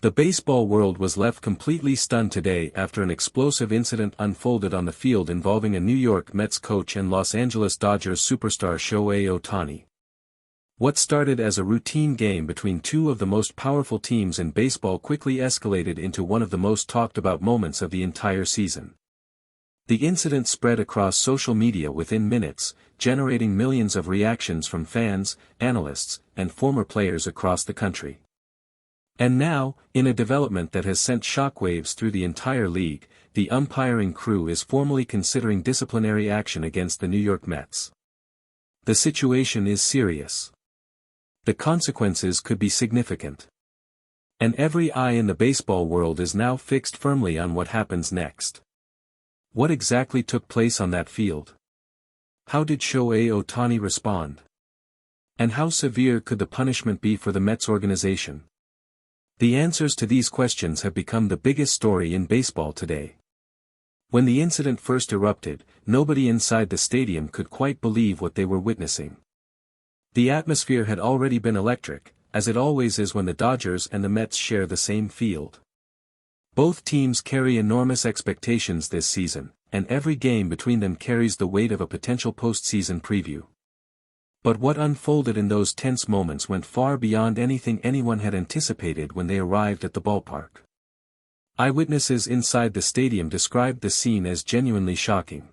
The baseball world was left completely stunned today after an explosive incident unfolded on the field involving a New York Mets coach and Los Angeles Dodgers superstar Shohei Ohtani. What started as a routine game between two of the most powerful teams in baseball quickly escalated into one of the most talked about moments of the entire season. The incident spread across social media within minutes, generating millions of reactions from fans, analysts, and former players across the country. And now, in a development that has sent shockwaves through the entire league, the umpiring crew is formally considering disciplinary action against the New York Mets. The situation is serious. The consequences could be significant. And every eye in the baseball world is now fixed firmly on what happens next. What exactly took place on that field? How did Shohei Ohtani respond? And how severe could the punishment be for the Mets organization? The answers to these questions have become the biggest story in baseball today. When the incident first erupted, nobody inside the stadium could quite believe what they were witnessing. The atmosphere had already been electric, as it always is when the Dodgers and the Mets share the same field. Both teams carry enormous expectations this season, and every game between them carries the weight of a potential postseason preview. But what unfolded in those tense moments went far beyond anything anyone had anticipated when they arrived at the ballpark. Eyewitnesses inside the stadium described the scene as genuinely shocking.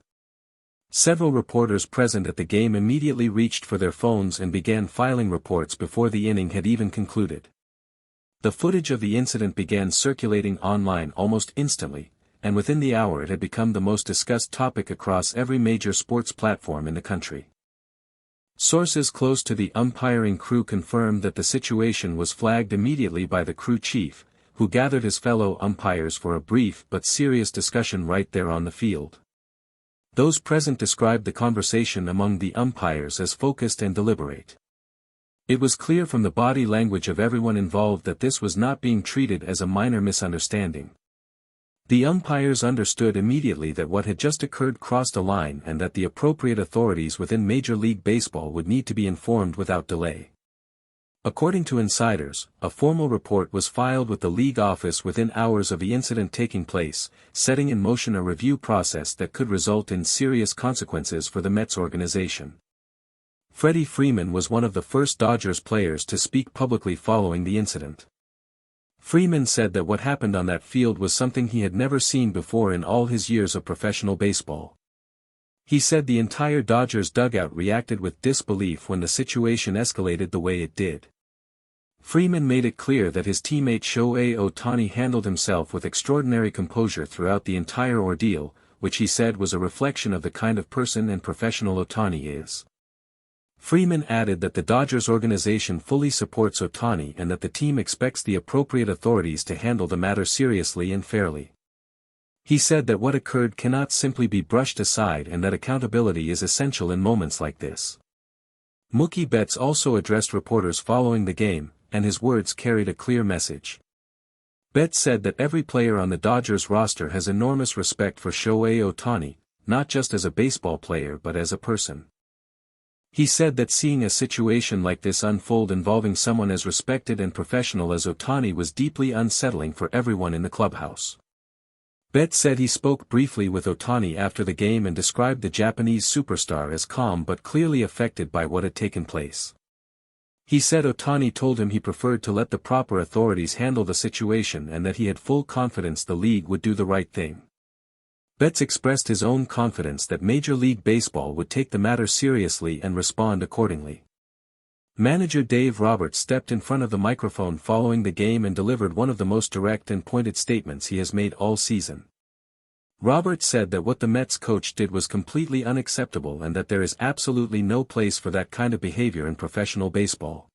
Several reporters present at the game immediately reached for their phones and began filing reports before the inning had even concluded. The footage of the incident began circulating online almost instantly, and within the hour it had become the most discussed topic across every major sports platform in the country. Sources close to the umpiring crew confirmed that the situation was flagged immediately by the crew chief, who gathered his fellow umpires for a brief but serious discussion right there on the field. Those present described the conversation among the umpires as focused and deliberate. It was clear from the body language of everyone involved that this was not being treated as a minor misunderstanding. The umpires understood immediately that what had just occurred crossed a line and that the appropriate authorities within Major League Baseball would need to be informed without delay. According to insiders, a formal report was filed with the league office within hours of the incident taking place, setting in motion a review process that could result in serious consequences for the Mets organization. Freddie Freeman was one of the first Dodgers players to speak publicly following the incident. Freeman said that what happened on that field was something he had never seen before in all his years of professional baseball. He said the entire Dodgers dugout reacted with disbelief when the situation escalated the way it did. Freeman made it clear that his teammate Shohei Ohtani handled himself with extraordinary composure throughout the entire ordeal, which he said was a reflection of the kind of person and professional Ohtani is. Freeman added that the Dodgers organization fully supports Ohtani and that the team expects the appropriate authorities to handle the matter seriously and fairly. He said that what occurred cannot simply be brushed aside and that accountability is essential in moments like this. Mookie Betts also addressed reporters following the game, and his words carried a clear message. Betts said that every player on the Dodgers roster has enormous respect for Shohei Ohtani, not just as a baseball player but as a person. He said that seeing a situation like this unfold involving someone as respected and professional as Ohtani was deeply unsettling for everyone in the clubhouse. Betts said he spoke briefly with Ohtani after the game and described the Japanese superstar as calm but clearly affected by what had taken place. He said Ohtani told him he preferred to let the proper authorities handle the situation and that he had full confidence the league would do the right thing. Betts expressed his own confidence that Major League Baseball would take the matter seriously and respond accordingly. Manager Dave Roberts stepped in front of the microphone following the game and delivered one of the most direct and pointed statements he has made all season. Roberts said that what the Mets coach did was completely unacceptable and that there is absolutely no place for that kind of behavior in professional baseball.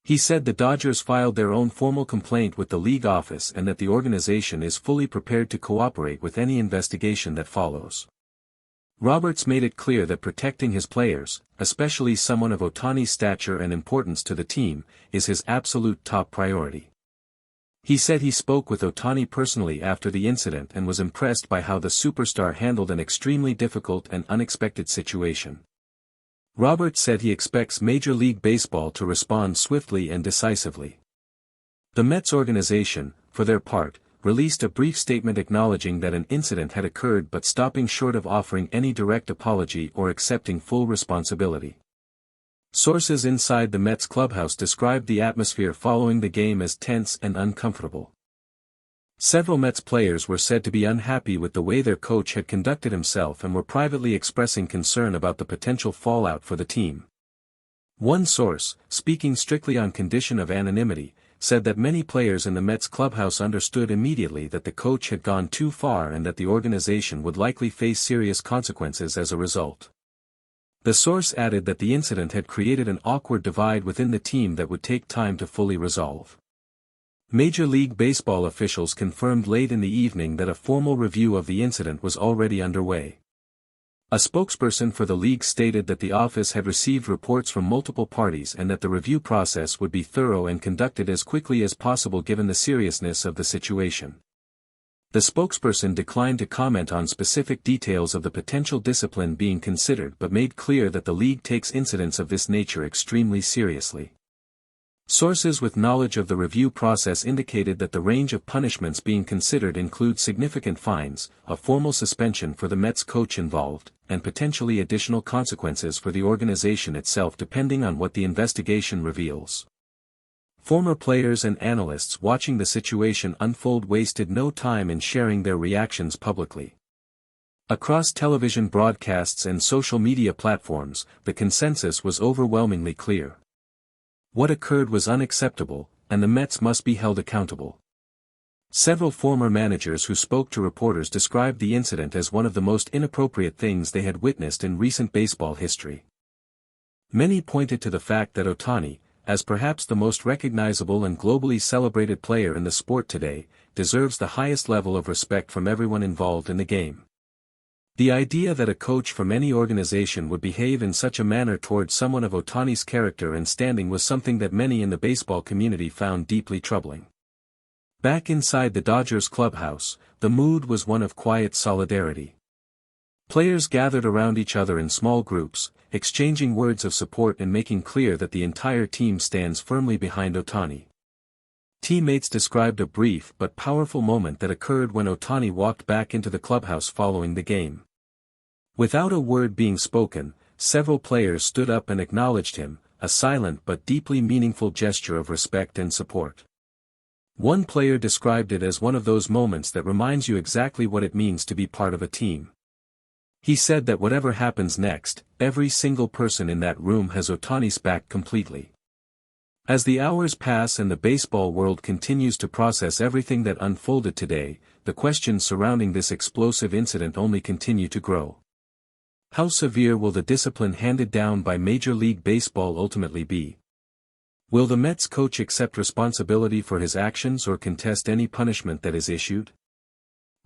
He said the Dodgers filed their own formal complaint with the league office and that the organization is fully prepared to cooperate with any investigation that follows. Roberts made it clear that protecting his players, especially someone of Ohtani's stature and importance to the team, is his absolute top priority. He said he spoke with Ohtani personally after the incident and was impressed by how the superstar handled an extremely difficult and unexpected situation. Roberts said he expects Major League Baseball to respond swiftly and decisively. The Mets organization, for their part, released a brief statement acknowledging that an incident had occurred but stopping short of offering any direct apology or accepting full responsibility. Sources inside the Mets clubhouse described the atmosphere following the game as tense and uncomfortable. Several Mets players were said to be unhappy with the way their coach had conducted himself and were privately expressing concern about the potential fallout for the team. One source, speaking strictly on condition of anonymity, said that many players in the Mets clubhouse understood immediately that the coach had gone too far and that the organization would likely face serious consequences as a result. The source added that the incident had created an awkward divide within the team that would take time to fully resolve. Major League Baseball officials confirmed late in the evening that a formal review of the incident was already underway. A spokesperson for the league stated that the office had received reports from multiple parties and that the review process would be thorough and conducted as quickly as possible given the seriousness of the situation. The spokesperson declined to comment on specific details of the potential discipline being considered but made clear that the league takes incidents of this nature extremely seriously. Sources with knowledge of the review process indicated that the range of punishments being considered include significant fines, a formal suspension for the Mets coach involved, and potentially additional consequences for the organization itself depending on what the investigation reveals. Former players and analysts watching the situation unfold wasted no time in sharing their reactions publicly. Across television broadcasts and social media platforms, the consensus was overwhelmingly clear. What occurred was unacceptable, and the Mets must be held accountable. Several former managers who spoke to reporters described the incident as one of the most inappropriate things they had witnessed in recent baseball history. Many pointed to the fact that Ohtani, as perhaps the most recognizable and globally celebrated player in the sport today, deserves the highest level of respect from everyone involved in the game. The idea that a coach from any organization would behave in such a manner towards someone of Ohtani's character and standing was something that many in the baseball community found deeply troubling. Back inside the Dodgers clubhouse, the mood was one of quiet solidarity. Players gathered around each other in small groups, exchanging words of support and making clear that the entire team stands firmly behind Ohtani. Teammates described a brief but powerful moment that occurred when Ohtani walked back into the clubhouse following the game. Without a word being spoken, several players stood up and acknowledged him, a silent but deeply meaningful gesture of respect and support. One player described it as one of those moments that reminds you exactly what it means to be part of a team. He said that whatever happens next, every single person in that room has Ohtani's back completely. As the hours pass and the baseball world continues to process everything that unfolded today, the questions surrounding this explosive incident only continue to grow. How severe will the discipline handed down by Major League Baseball ultimately be? Will the Mets coach accept responsibility for his actions or contest any punishment that is issued?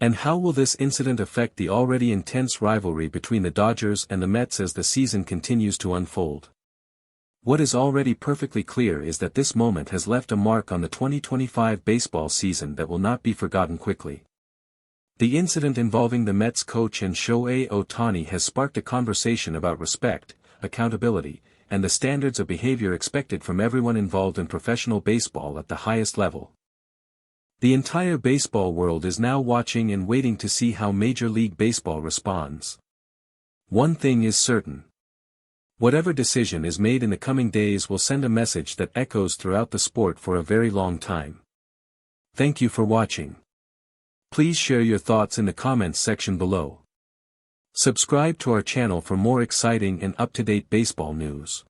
And how will this incident affect the already intense rivalry between the Dodgers and the Mets as the season continues to unfold? What is already perfectly clear is that this moment has left a mark on the 2025 baseball season that will not be forgotten quickly. The incident involving the Mets coach and Shohei Ohtani has sparked a conversation about respect, accountability, and the standards of behavior expected from everyone involved in professional baseball at the highest level. The entire baseball world is now watching and waiting to see how Major League Baseball responds. One thing is certain. Whatever decision is made in the coming days will send a message that echoes throughout the sport for a very long time. Thank you for watching. Please share your thoughts in the comments section below. Subscribe to our channel for more exciting and up-to-date baseball news.